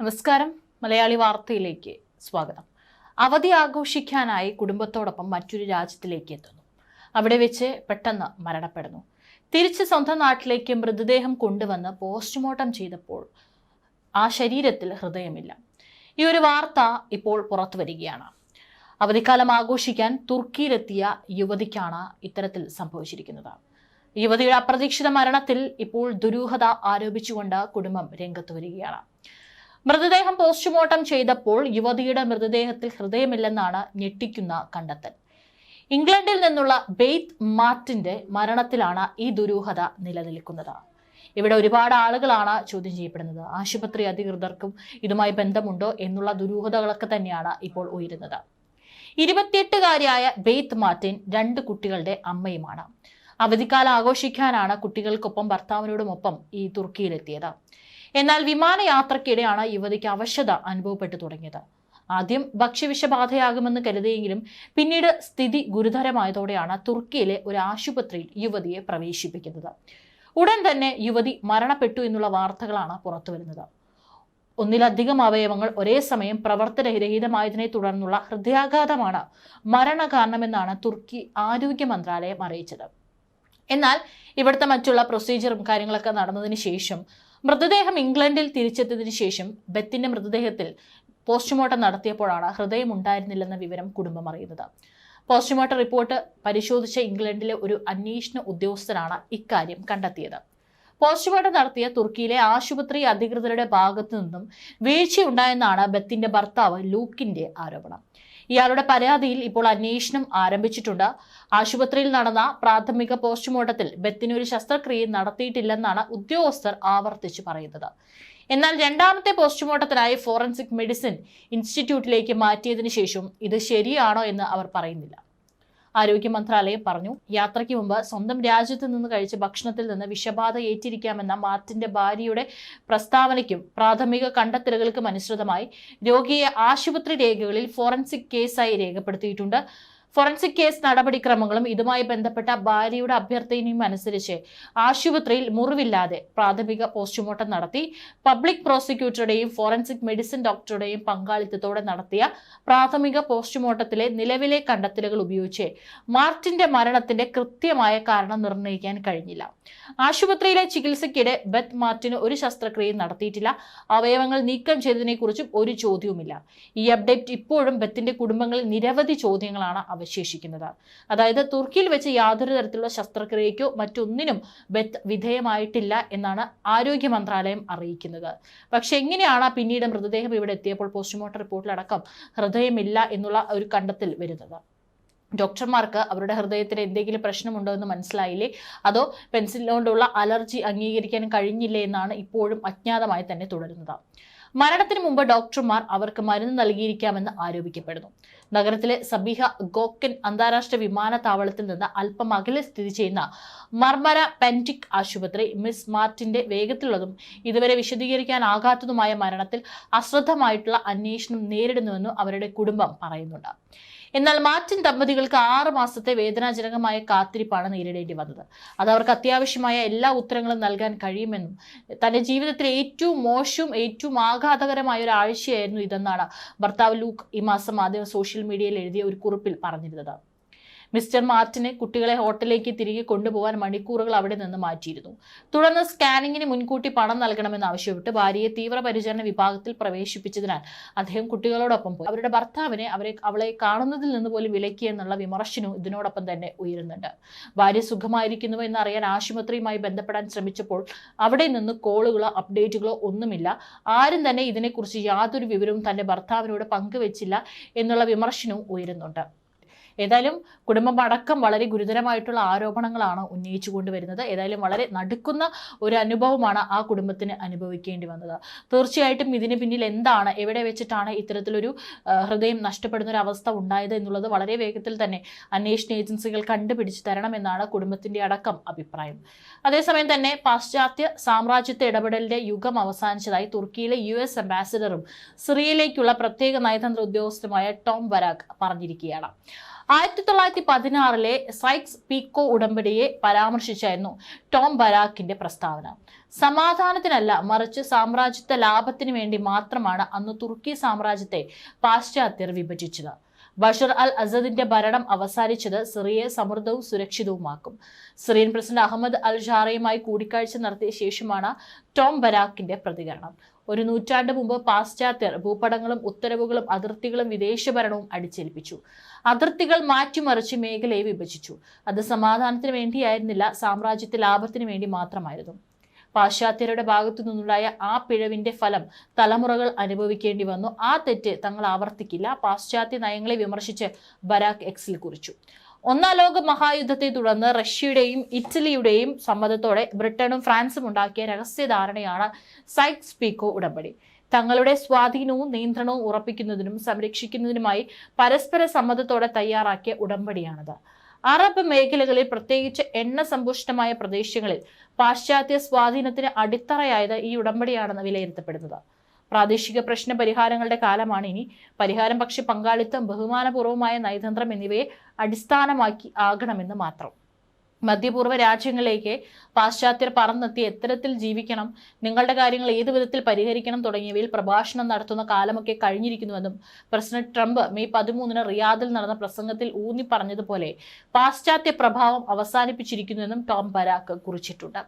നമസ്കാരം. മലയാളി വാർത്തയിലേക്ക് സ്വാഗതം. അവധി ആഘോഷിക്കാനായി കുടുംബത്തോടൊപ്പം മറ്റൊരു രാജ്യത്തിലേക്ക് എത്തുന്നു. അവിടെ വെച്ച് പെട്ടെന്ന് മരണപ്പെടുന്നു. തിരിച്ച് സ്വന്തം നാട്ടിലേക്ക് മൃതദേഹം കൊണ്ടുവന്ന് പോസ്റ്റ്മോർട്ടം ചെയ്തപ്പോൾ ആ ശരീരത്തിൽ ഹൃദയമില്ല. ഈ ഒരു വാർത്ത ഇപ്പോൾ പുറത്തു വരികയാണ്. അവധിക്കാലം ആഘോഷിക്കാൻ തുർക്കിയിലെത്തിയ യുവതിക്കാണ് ഇത്തരത്തിൽ സംഭവിച്ചിരിക്കുന്നത്. യുവതിയുടെ അപ്രതീക്ഷിത മരണത്തിൽ ഇപ്പോൾ ദുരൂഹത ആരോപിച്ചുകൊണ്ട് കുടുംബം രംഗത്ത് വരികയാണ്. മൃതദേഹം പോസ്റ്റ്മോർട്ടം ചെയ്തപ്പോൾ യുവതിയുടെ മൃതദേഹത്തിൽ ഹൃദയമില്ലെന്നാണ് ഞെട്ടിക്കുന്ന കണ്ടെത്തൽ. ഇംഗ്ലണ്ടിൽ നിന്നുള്ള ബെയ്ത്ത് മാർട്ടിന്റെ മരണത്തിലാണ് ഈ ദുരൂഹത നിലനിൽക്കുന്നത്. ഇവിടെ ഒരുപാട് ആളുകളാണ് ചോദ്യം ചെയ്യപ്പെടുന്നത്. ആശുപത്രി അധികൃതർക്കും ഇതുമായി ബന്ധമുണ്ടോ എന്നുള്ള ദുരൂഹതകളൊക്കെ തന്നെയാണ് ഇപ്പോൾ ഉയരുന്നത്. 28-കാരിയായ ബെയ്ത്ത് മാർട്ടിൻ 2 കുട്ടികളുടെ അമ്മയുമാണ്. അവധിക്കാലം ആഘോഷിക്കാനാണ് കുട്ടികൾക്കൊപ്പം ഭർത്താവിനോടുമൊപ്പം ഈ തുർക്കിയിലെത്തിയത്. എന്നാൽ വിമാനയാത്രയ്ക്കിടെയാണ് യുവതിക്ക് അവശത അനുഭവപ്പെട്ടു തുടങ്ങിയത്. ആദ്യം ഭക്ഷ്യവിഷബാധയാകുമെന്ന് കരുതിയെങ്കിലും പിന്നീട് സ്ഥിതി ഗുരുതരമായതോടെയാണ് തുർക്കിയിലെ ഒരു ആശുപത്രിയിൽ യുവതിയെ പ്രവേശിപ്പിക്കുന്നത്. ഉടൻ തന്നെ യുവതി മരണപ്പെട്ടു എന്നുള്ള വാർത്തകളാണ് പുറത്തുവരുന്നത്. ഒന്നിലധികം അവയവങ്ങൾ ഒരേ സമയം പ്രവർത്തനരഹിതമായതിനെ തുടർന്നുള്ള ഹൃദയാഘാതമാണ് മരണകാരണമെന്നാണ് തുർക്കി ആരോഗ്യ മന്ത്രാലയം അറിയിച്ചത്. എന്നാൽ ഇവിടുത്തെ മറ്റുള്ള പ്രൊസീജിയറും കാര്യങ്ങളൊക്കെ നടന്നതിന് ശേഷം മൃതദേഹം ഇംഗ്ലണ്ടിൽ തിരിച്ചെത്തിയതിനു ശേഷം ബെത്തിന്റെ മൃതദേഹത്തിൽ പോസ്റ്റ്മോർട്ടം നടത്തിയപ്പോഴാണ് ഹൃദയം ഉണ്ടായിരുന്നില്ലെന്ന വിവരം കുടുംബം അറിയുന്നത്. പോസ്റ്റ്മോർട്ടം റിപ്പോർട്ട് പരിശോധിച്ച ഇംഗ്ലണ്ടിലെ ഒരു അന്വേഷണ ഉദ്യോഗസ്ഥനാണ് ഇക്കാര്യം കണ്ടെത്തിയത്. പോസ്റ്റ്മോർട്ടം നടത്തിയ തുർക്കിയിലെ ആശുപത്രി അധികൃതരുടെ ഭാഗത്തു നിന്നും വീഴ്ചയുണ്ടായെന്നാണ് ബെത്തിന്റെ ഭർത്താവ് ലൂക്കിന്റെ ആരോപണം. ഇയാളുടെ പരാതിയിൽ ഇപ്പോൾ അന്വേഷണം ആരംഭിച്ചിട്ടുണ്ട്. ആശുപത്രിയിൽ നടന്ന പ്രാഥമിക പോസ്റ്റ്മോർട്ടത്തിൽ ബെത്തിന് ഒരു ശസ്ത്രക്രിയ നടത്തിയിട്ടില്ലെന്നാണ് ഉദ്യോഗസ്ഥർ ആവർത്തിച്ചു പറയുന്നത്. എന്നാൽ രണ്ടാമത്തെ പോസ്റ്റ്മോർട്ടത്തിനായി ഫോറൻസിക് മെഡിസിൻ ഇൻസ്റ്റിറ്റ്യൂട്ടിലേക്ക് മാറ്റിയതിനു ശേഷം ഇത് ശരിയാണോ എന്ന് അവർ പറയുന്നില്ല. ആരോഗ്യ മന്ത്രാലയം പറഞ്ഞു, യാത്രയ്ക്ക് മുമ്പ് സ്വന്തം രാജ്യത്ത് നിന്ന് കഴിച്ച ഭക്ഷണത്തിൽ നിന്ന് വിഷബാധ ഏറ്റിരിക്കാമെന്ന മാർട്ടിന്റെ ഭാര്യയുടെ പ്രസ്താവനയ്ക്കും പ്രാഥമിക കണ്ടെത്തലുകൾക്കും അനുസൃതമായി രോഗിയെ ആശുപത്രി രേഖകളിൽ ഫോറൻസിക് കേസായി രേഖപ്പെടുത്തിയിട്ടുണ്ട്. ഫോറൻസിക് കേസ് നടപടിക്രമങ്ങളും ഇതുമായി ബന്ധപ്പെട്ട ഭാര്യയുടെ അഭ്യർത്ഥനയും അനുസരിച്ച് ആശുപത്രിയിൽ മുറിവില്ലാതെ പ്രാഥമിക പോസ്റ്റ്മോർട്ടം നടത്തി. പബ്ലിക് പ്രോസിക്യൂട്ടറുടെയും ഫോറൻസിക് മെഡിസിൻ ഡോക്ടറുടെയും പങ്കാളിത്തത്തോടെ നടത്തിയ പ്രാഥമിക പോസ്റ്റ്മോർട്ടത്തിലെ നിലവിലെ കണ്ടെത്തലുകൾ ഉപയോഗിച്ച് മാർട്ടിന്റെ മരണത്തിന്റെ കൃത്യമായ കാരണം നിർണ്ണയിക്കാൻ കഴിഞ്ഞില്ല. ആശുപത്രിയിലെ ചികിത്സയ്ക്കിടെ ബെത്ത് മാർട്ടിന് ഒരു ശസ്ത്രക്രിയയും നടത്തിയിട്ടില്ല. അവയവങ്ങൾ നീക്കം ചെയ്തതിനെ കുറിച്ചും ഒരു ചോദ്യവുമില്ല. ഈ അപ്ഡേറ്റ് ഇപ്പോഴും ബെത്തിന്റെ കുടുംബങ്ങളിൽ നിരവധി ചോദ്യങ്ങളാണ് അവശേഷിക്കുന്നത്. അതായത് തുർക്കിയിൽ വെച്ച് യാതൊരു തരത്തിലുള്ള ശസ്ത്രക്രിയയ്ക്കോ മറ്റൊന്നിനും ബെത്ത് വിധേയമായിട്ടില്ല എന്നാണ് ആരോഗ്യ മന്ത്രാലയം അറിയിക്കുന്നത്. പക്ഷെ എങ്ങനെയാണ് പിന്നീട് മൃതദേഹം ഇവിടെ എത്തിയപ്പോൾ പോസ്റ്റ്മോർട്ടം റിപ്പോർട്ടിലടക്കം ഹൃദയമില്ല എന്നുള്ള ഒരു കണ്ടെത്തൽ വരുന്നത്? ഡോക്ടർമാർക്ക് അവരുടെ ഹൃദയത്തിന് എന്തെങ്കിലും പ്രശ്നമുണ്ടോ എന്ന് മനസ്സിലായില്ലേ, അതോ പെൻസിലിനോടുള്ള അലർജി അംഗീകരിക്കാൻ കഴിഞ്ഞില്ലേ എന്നാണ് ഇപ്പോഴും അജ്ഞാതമായി തന്നെ തുടരുന്നത്. മരണത്തിന് മുമ്പ് ഡോക്ടർമാർ അവർക്ക് മരുന്ന് നൽകിയിരിക്കാമെന്ന് ആരോപിക്കപ്പെടുന്നു. നഗരത്തിലെ സബീഹ ഗോക്കൻ അന്താരാഷ്ട്ര വിമാനത്താവളത്തിൽ നിന്ന് അല്പം അകലെ സ്ഥിതി ചെയ്യുന്ന മർമര പെൻറ്റിക് ആശുപത്രി മിസ് മാർട്ടിന്റെ വേഗത്തിലുള്ളതും ഇതുവരെ വിശദീകരിക്കാനാകാത്തതുമായ മരണത്തിൽ അശ്രദ്ധമായിട്ടുള്ള അന്വേഷണം നേരിടുന്നുവെന്നും അവരുടെ കുടുംബം പറയുന്നുണ്ട്. എന്നാൽ മാർട്ടിൻ ദമ്പതികൾക്ക് 6 മാസത്തെ വേദനാജനകമായ കാത്തിരിപ്പാണ് നേരിടേണ്ടി വന്നത്. അത് അവർക്ക് അത്യാവശ്യമായ എല്ലാ ഉത്തരങ്ങളും നൽകാൻ കഴിയുമെന്നും തന്റെ ജീവിതത്തിലെ ഏറ്റവും മോശവും ഏറ്റവും ആഘാതകരമായ ഒരു ആഴ്ചയായിരുന്നു ഇതെന്നാണ് ഭർത്താവ് ലൂക്ക് ഈ മാസം ആദ്യം സോഷ്യൽ മീഡിയയിൽ എഴുതിയ ഒരു കുറിപ്പിൽ പറഞ്ഞിരുന്നത്. മിസ്റ്റർ മാർട്ടിനെ കുട്ടികളെ ഹോട്ടലിലേക്ക് തിരികെ കൊണ്ടുപോകാൻ മണിക്കൂറുകൾ അവിടെ നിന്ന് മാറ്റിയിരുന്നു. തുടർന്ന് സ്കാനിങ്ങിന് മുൻകൂട്ടി പണം നൽകണമെന്ന് ആവശ്യപ്പെട്ട് ഭാര്യയെ തീവ്രപരിചരണ വിഭാഗത്തിൽ പ്രവേശിപ്പിച്ചതിനാൽ അദ്ദേഹം കുട്ടികളോടൊപ്പം പോയി. അവരുടെ ഭർത്താവിനെ അവളെ കാണുന്നതിൽ നിന്ന് പോലും വിലക്കിയെന്നുള്ള വിമർശനവും ഇതിനോടൊപ്പം തന്നെ ഉയരുന്നുണ്ട്. ഭാര്യ സുഖമായിരിക്കുന്നുവോ എന്നറിയാൻ ആശുപത്രിയുമായി ബന്ധപ്പെടാൻ ശ്രമിച്ചപ്പോൾ അവിടെ നിന്ന് കോളുകളോ അപ്ഡേറ്റുകളോ ഒന്നുമില്ല. ആരും തന്നെ ഇതിനെക്കുറിച്ച് യാതൊരു വിവരവും തന്റെ ഭർത്താവിനോട് പങ്കുവെച്ചില്ല എന്നുള്ള വിമർശനവും ഉയരുന്നുണ്ട്. ഏതായാലും കുടുംബം അടക്കം വളരെ ഗുരുതരമായിട്ടുള്ള ആരോപണങ്ങളാണ് ഉന്നയിച്ചു കൊണ്ടുവരുന്നത്. ഏതായാലും വളരെ നടുക്കുന്ന ഒരു അനുഭവമാണ് ആ കുടുംബത്തിന് അനുഭവിക്കേണ്ടി വന്നത്. തീർച്ചയായിട്ടും ഇതിന് പിന്നിൽ എന്താണ്, എവിടെ വെച്ചിട്ടാണ് ഇത്തരത്തിലൊരു ഹൃദയം നഷ്ടപ്പെടുന്ന ഒരു അവസ്ഥ ഉണ്ടായത് എന്നുള്ളത് വളരെ വേഗത്തിൽ തന്നെ അന്വേഷണ ഏജൻസികൾ കണ്ടുപിടിച്ചു തരണമെന്നാണ് കുടുംബത്തിന്റെ അടക്കം അഭിപ്രായം. അതേസമയം തന്നെ പാശ്ചാത്യ സാമ്രാജ്യത്തെ ഇടപെടലിന്റെ യുഗം അവസാനിച്ചതായി തുർക്കിയിലെ US അംബാസിഡറും സിറിയയിലേക്കുള്ള പ്രത്യേക നയതന്ത്ര ഉദ്യോഗസ്ഥനുമായ ടോം വരാഗ് പറഞ്ഞിരിക്കുകയാണ്. 1916 സൈക്സ് പീക്കോ ഉടമ്പടിയെ പരാമർശിച്ചായിരുന്നു ടോം ബരാക്കിന്റെ പ്രസ്താവന. സമാധാനത്തിനല്ല, മറിച്ച് സാമ്രാജ്യത്വ ലാഭത്തിന് വേണ്ടി മാത്രമാണ് അന്ന് തുർക്കി സാമ്രാജ്യത്തെ പാശ്ചാത്യർ വിഭജിച്ചത്. ബഷർ അൽ അസദിന്റെ ഭരണം അവസാനിച്ചത് സിറിയയെ സമൃദ്ധവും സുരക്ഷിതവുമാക്കും. സിറിയൻ പ്രസിഡന്റ് അഹമ്മദ് അൽ ഷാറയുമായി കൂടിക്കാഴ്ച നടത്തിയ ശേഷമാണ് ടോം ബരാക്കിന്റെ പ്രതികരണം. ഒരു നൂറ്റാണ്ട് മുമ്പ് പാശ്ചാത്യർ ഭൂപടങ്ങളും ഉത്തരവുകളും അതിർത്തികളും വിദേശ ഭരണവും അടിച്ചേൽപ്പിച്ചു. അതിർത്തികൾ മാറ്റിമറിച്ച് മേഖലയെ വിഭജിച്ചു. അത് സമാധാനത്തിന് വേണ്ടിയായിരുന്നില്ല, സാമ്രാജ്യത്വ ലാഭത്തിന് വേണ്ടി മാത്രമായിരുന്നു. പാശ്ചാത്യരുടെ ഭാഗത്തു നിന്നുണ്ടായ ആ പിഴവിന്റെ ഫലം തലമുറകൾ അനുഭവിക്കേണ്ടി വന്നു. ആ തെറ്റ് തങ്ങൾ ആവർത്തിക്കില്ല, പാശ്ചാത്യ നയങ്ങളെ വിമർശിച്ച് ബരാക്ക് എക്സിൽ കുറിച്ചു. ഒന്നാം ലോക മഹായുദ്ധത്തെ തുടർന്ന് റഷ്യയുടെയും ഇറ്റലിയുടെയും സമ്മതത്തോടെ ബ്രിട്ടനും ഫ്രാൻസും ഉണ്ടാക്കിയ രഹസ്യധാരണയാണ് സൈക്സ് പീക്കോ ഉടമ്പടി. തങ്ങളുടെ സ്വാധീനവും നിയന്ത്രണവും ഉറപ്പിക്കുന്നതിനും സംരക്ഷിക്കുന്നതിനുമായി പരസ്പര സമ്മതത്തോടെ തയ്യാറാക്കിയ ഉടമ്പടിയാണത്. അറബ് മേഖലകളിൽ, പ്രത്യേകിച്ച് എണ്ണ സമ്പുഷ്ടമായ പ്രദേശങ്ങളിൽ പാശ്ചാത്യ സ്വാധീനത്തിന് അടിത്തറയായത് ഈ ഉടമ്പടിയാണെന്ന് വിലയിരുത്തപ്പെടുന്നത്. പ്രാദേശിക പ്രശ്ന പരിഹാരങ്ങളുടെ കാലമാണ് ഇനി. പരിഹാരം പക്ഷെ പങ്കാളിത്തം, ബഹുമാനപൂർവമായ നയതന്ത്രം എന്നിവയെ അടിസ്ഥാനമാക്കി ആകണമെന്ന് മാത്രം. മധ്യപൂർവ്വ രാജ്യങ്ങളിലേക്ക് പാശ്ചാത്യർ പറന്നെത്തി എത്തരത്തിൽ ജീവിക്കണം, നിങ്ങളുടെ കാര്യങ്ങൾ ഏത് വിധത്തിൽ പരിഹരിക്കണം തുടങ്ങിയവയിൽ പ്രഭാഷണം നടത്തുന്ന കാലമൊക്കെ കഴിഞ്ഞിരിക്കുന്നുവെന്നും പ്രസിഡന്റ് ട്രംപ് മെയ് 13 റിയാദിൽ നടന്ന പ്രസംഗത്തിൽ ഊന്നി പറഞ്ഞതുപോലെ പാശ്ചാത്യ പ്രഭാവം അവസാനിപ്പിച്ചിരിക്കുന്നുവെന്നും ടോം ബരാക്ക് കുറിച്ചിട്ടുണ്ട്.